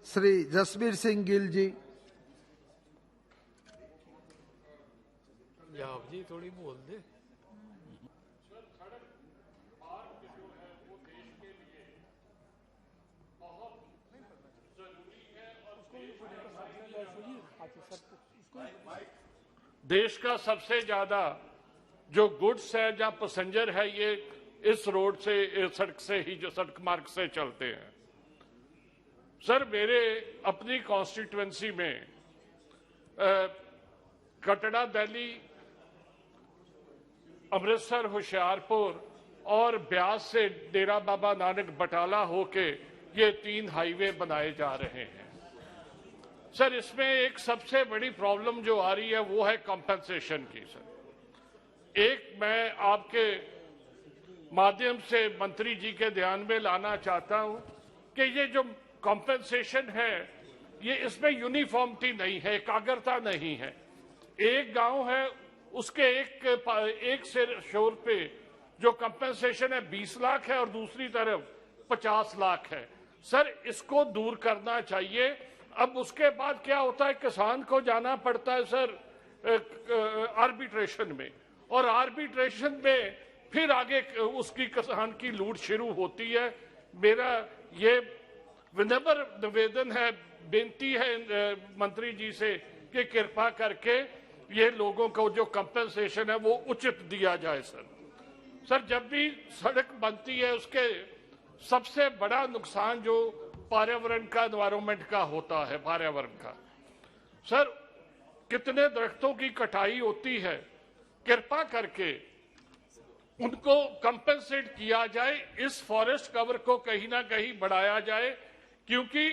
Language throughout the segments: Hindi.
श्री जसबीर सिंह गिल जी। पंजाब जी थोड़ी बोल दे। देश का सबसे ज्यादा जो गुड्स है या पैसेंजर है ये इस रोड से, इस सड़क से ही, जो सड़क मार्ग से चलते हैं। सर, मेरे अपनी कॉन्स्टिट्यूएंसी में कटड़ा दिल्ली, अमृतसर होशियारपुर और ब्यास से डेरा बाबा नानक बटाला होके ये 3 हाईवे बनाए जा रहे हैं। सर, इसमें एक सबसे बड़ी प्रॉब्लम जो आ रही है वो है कॉम्पेंसेशन की। सर, एक मैं आपके माध्यम से मंत्री जी के ध्यान में लाना चाहता हूं कि ये जो कॉम्पेंसेशन है ये इसमें यूनिफॉर्मिटी नहीं है, एकाग्रता नहीं है। एक गांव है उसके एक सिर शोर पे जो कंपेंसेशन है 20 लाख है और दूसरी तरफ 50 लाख है। सर, इसको दूर करना चाहिए। अब उसके बाद क्या होता है, किसान को जाना पड़ता है सर आर्बिट्रेशन में, और आर्बिट्रेशन में फिर आगे उसकी किसान की लूट शुरू होती है। मेरा ये विनम्र निवेदन है, बेनती है मंत्री जी से कि कृपा करके ये लोगों को जो कंपेंसेशन है वो उचित दिया जाए। सर, जब भी सड़क बनती है उसके सबसे बड़ा नुकसान जो पर्यावरण का, एनवायरमेंट का होता है, पर्यावरण का। सर, कितने दरख्तों की कटाई होती है, कृपा करके उनको कंपेंसेट किया जाए, इस फॉरेस्ट कवर को कहीं ना कहीं बढ़ाया जाए, क्योंकि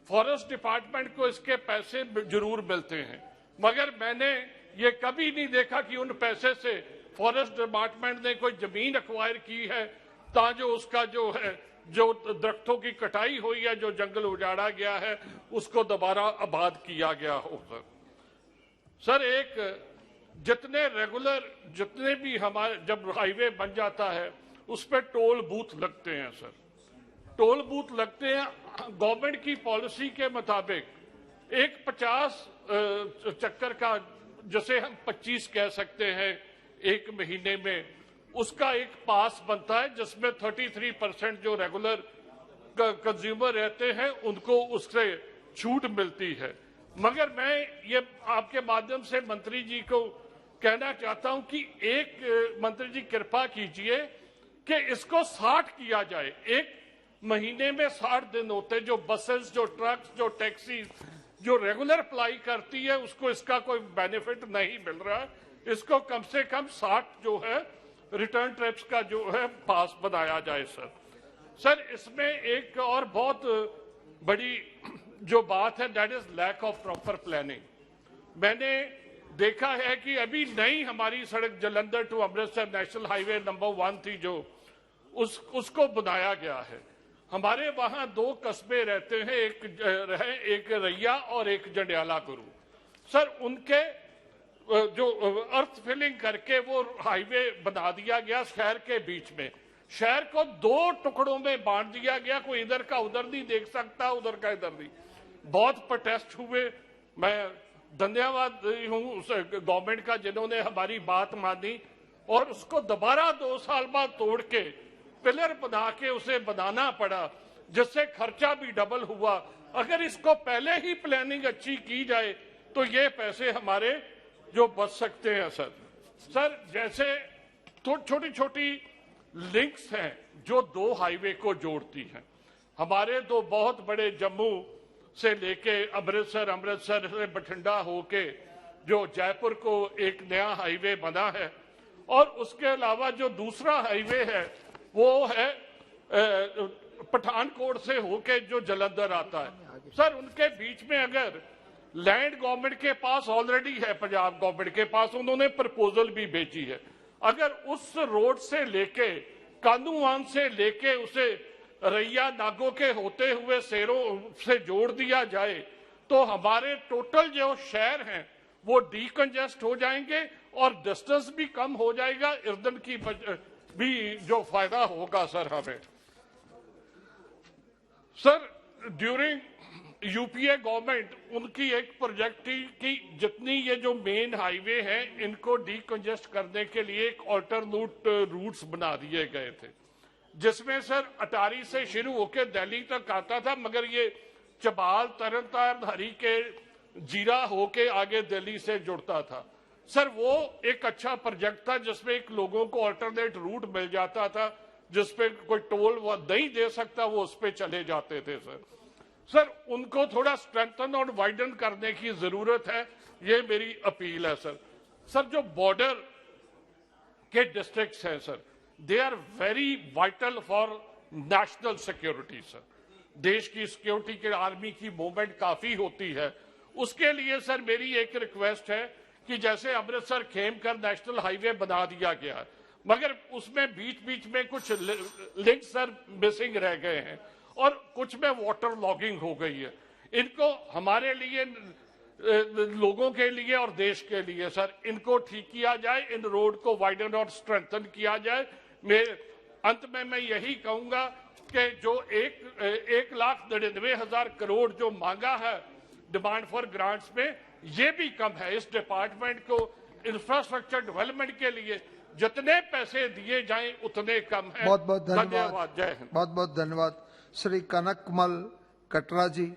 फॉरेस्ट डिपार्टमेंट को इसके पैसे जरूर मिलते हैं, मगर मैंने ये कभी नहीं देखा कि उन पैसे से फॉरेस्ट डिपार्टमेंट ने कोई जमीन एक्वायर की है ताकि उसका जो है, जो दरख्तों की कटाई हुई है, जो जंगल उजाड़ा गया है, उसको दोबारा आबाद किया गया हो। सर, एक जितने भी हमारे जब हाईवे बन जाता है उस पर टोल बूथ लगते हैं। सर, टोल बूथ लगते हैं गवर्नमेंट की पॉलिसी के मुताबिक। एक 50 चक्कर का, जैसे हम 25 कह सकते हैं एक महीने में, उसका एक पास बनता है जिसमें 33% जो रेगुलर कंज्यूमर रहते हैं उनको उससे छूट मिलती है। मगर मैं ये आपके माध्यम से मंत्री जी को कहना चाहता हूं कि एक मंत्री जी कृपा कीजिए कि इसको 60 किया जाए। एक महीने में 60 दिन होते, जो बसेस, जो ट्रक्स, जो टैक्सी जो रेगुलर अप्लाई करती है उसको इसका कोई बेनिफिट नहीं मिल रहा है। इसको कम से कम 60 जो है रिटर्न ट्रिप्स का जो है पास बनाया जाए। सर, इसमें एक और बहुत बड़ी जो बात है, that is lack of proper planning. मैंने देखा है कि अभी नई हमारी सड़क Jalandhar to Amritsar national highway number 1 थी, जो उसको बनाया गया है। हमारे वहां 2 कस्बे रहते हैं, एक रैया और एक जंडियाला गुरु। सर, उनके जो अर्थ फिलिंग करके वो हाईवे बना दिया गया शहर के बीच में। शहर को 2 टुकड़ों में बांट दिया गया, कोई इधर का उधर नहीं देख सकता, उधर का इधर नहीं। बहुत प्रोटेस्ट हुए। मैं धन्यवाद हूं गवर्नमेंट का जिन्होंने हमारी बात मानी और उसको दोबारा 2 साल बाद तोड़ के पिलर बना के उसे बनाना पड़ा, जिससे खर्चा भी डबल हुआ। अगर इसको पहले ही प्लानिंग अच्छी की जाए तो ये पैसे हमारे जो बच सकते हैं। सर, जैसे छोटी छोटी लिंक्स हैं जो 2 हाईवे को जोड़ती हैं। हमारे 2 बहुत बड़े, जम्मू से लेके अमृतसर, अमृतसर से बठिंडा होके जो जयपुर को एक नया हाईवे बना है, और उसके अलावा जो दूसरा हाईवे है वो है पठानकोट से होके जो जालंधर आता है। सर, उनके बीच में अगर लैंड गवर्नमेंट के पास ऑलरेडी है, पंजाब गवर्नमेंट के पास, उन्होंने प्रपोजल भी भेजी है। अगर उस रोड से लेके कानूवान से लेके उसे रैया नागो के होते हुए सेरों से जोड़ दिया जाए तो हमारे टोटल जो शहर हैं वो डीकंजेस्ट हो जाएंगे और डिस्टेंस भी कम हो जाएगा, ईंधन की भी जो फायदा होगा। सर, हमें सर ड्यूरिंग यूपीए गवर्नमेंट उनकी एक प्रोजेक्ट थी कि जितनी ये जो मेन हाईवे हैं इनको डीकंजेस्ट करने के लिए एक ऑल्टरनेट रूट्स बना दिए गए थे, जिसमें सर अटारी से शुरू होकर दिल्ली तक आता था, मगर ये चबाल तरनताਰਨ हरी के जीरा होके आगे दिल्ली से जुड़ता था। सर वो एक अच्छा प्रोजेक्ट था जिसमें एक लोगों को ऑल्टरनेट रूट मिल जाता था, जिसपे कोई टोल वो नहीं दे सकता वो उस पर चले जाते थे। सर उनको थोड़ा स्ट्रेंथन और वाइडन करने की जरूरत है, ये मेरी अपील है। सर जो बॉर्डर के डिस्ट्रिक्ट्स हैं sir, they are very vital for national security. Sir देश की सिक्योरिटी के आर्मी की मूवमेंट काफी होती है, उसके लिए सर मेरी एक रिक्वेस्ट है कि जैसे अमृतसर खेमकर नेशनल हाईवे बना दिया गया है, मगर उसमें बीच बीच में कुछ लिंक सर मिसिंग रह गए हैं और कुछ में वाटर लॉगिंग हो गई है। इनको हमारे लिए, लोगों के लिए और देश के लिए सर इनको ठीक किया जाए, इन रोड को वाइडन और स्ट्रेंथन किया जाए। अंत में मैं यही कहूंगा कि जो 1,99,000 करोड़ जो मांगा है डिमांड फॉर ग्रांट्स में, ये भी कम है। इस डिपार्टमेंट को इंफ्रास्ट्रक्चर डेवलपमेंट के लिए जितने पैसे दिए जाएं उतने कम है। बहुत बहुत धन्यवाद। जय हिंद। बहुत बहुत धन्यवाद। श्री कनकमल कटरा जी।